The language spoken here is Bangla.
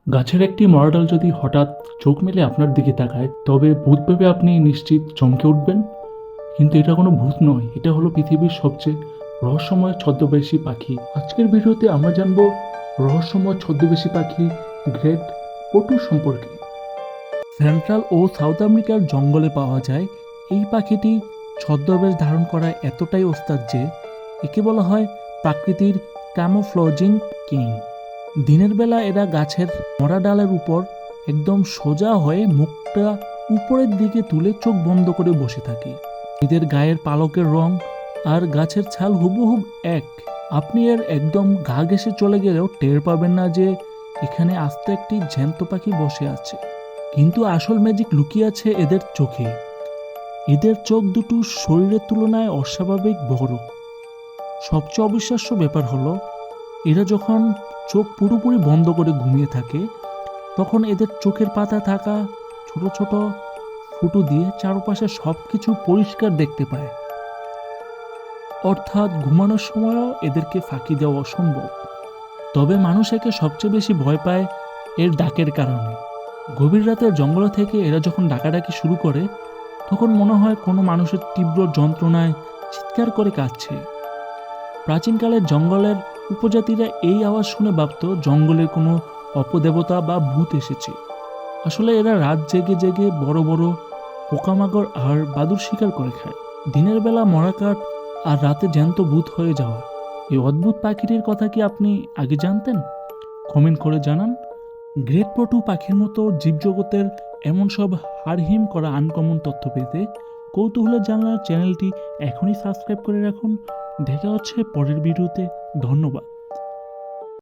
গাছের একটি মরা ডাল যদি হঠাৎ চোখ মেলে আপনার দিকে তাকায়, তবে ভূত ভেবে আপনি নিশ্চিত চমকে উঠবেন। কিন্তু এটা কোনো ভূত নয়, এটা হলো পৃথিবীর সবচেয়ে রহস্যময় ছদ্মবেশী পাখি। আজকের ভিডিওতে আমরা জানব রহস্যময় ছদ্মবেশী পাখি গ্রেট পটু সম্পর্কে। সেন্ট্রাল ও সাউথ আমেরিকার জঙ্গলে পাওয়া যায় এই পাখিটি ছদ্মবেশ ধারণ করায় এতটাই ওস্তাদ যে একে বলা হয় প্রাকৃতির ক্যামোফ্লজিং কিং। দিনের বেলা এরা গাছের মরা ডালের উপর একদম সোজা হয়ে মুখটা উপরের দিকে তুলে চোখ বন্ধ করে বসে থাকে। এদের গায়ের পালকের রং আর গাছের ছাল হুবহুব এক। আপনি এর একদম গা ঘেঁষে চলে গেলেও টের পাবেন না যে এখানে আস্তে একটি জ্যান্ত পাখি বসে আছে। কিন্তু আসল ম্যাজিক লুকিয়ে আছে এদের চোখে। এদের চোখ দুটো শরীরের তুলনায় অস্বাভাবিক বড়। সবচেয়ে অবিশ্বাস্য ব্যাপার হলো এরা যখন চোখ পুরোপুরি বন্ধ করে ঘুমিয়ে থাকে, তখন এদের চোখের পাতা থাকা ছোট ছোট ফুটো দিয়ে চারপাশে সবকিছু পরিষ্কার দেখতে পায়। অর্থাৎ ঘুমানোর সময়ও এদেরকে ফাঁকি দেওয়া অসম্ভব। তবে মানুষ একে সবচেয়ে বেশি ভয় পায় এর ডাকের কারণে। গভীর রাতের জঙ্গল থেকে এরা যখন ডাকাডাকি শুরু করে, তখন মনে হয় কোনো মানুষের তীব্র যন্ত্রণায় চিৎকার করে কাঁদছে। প্রাচীনকালের জঙ্গলের উপজাতিরা এই আওয়াজ শুনে ভাবত জঙ্গলের কোনো অপদেবতা বা ভূত এসেছে। আসলে এরা রাত জেগে জেগে বড় বড় পোকামাকড় আর বাদুড় শিকার করে খায়। দিনের বেলা মরা কাঠ আর রাতে জ্যান্ত ভূত হয়ে যাওয়া এই অদ্ভুত পাখিটির কথা কি আপনি আগে জানতেন? কমেন্ট করে জানান। গ্রেট পটু পাখির মতো জীবজগতের এমন সব হাড়হিম করা আনকমন তথ্য পেতে কৌতূহলের জানালার চ্যানেলটি এখনই সাবস্ক্রাইব করে রাখুন। দেখা হচ্ছে পরের ভিডিওতে। ধন্যবাদ।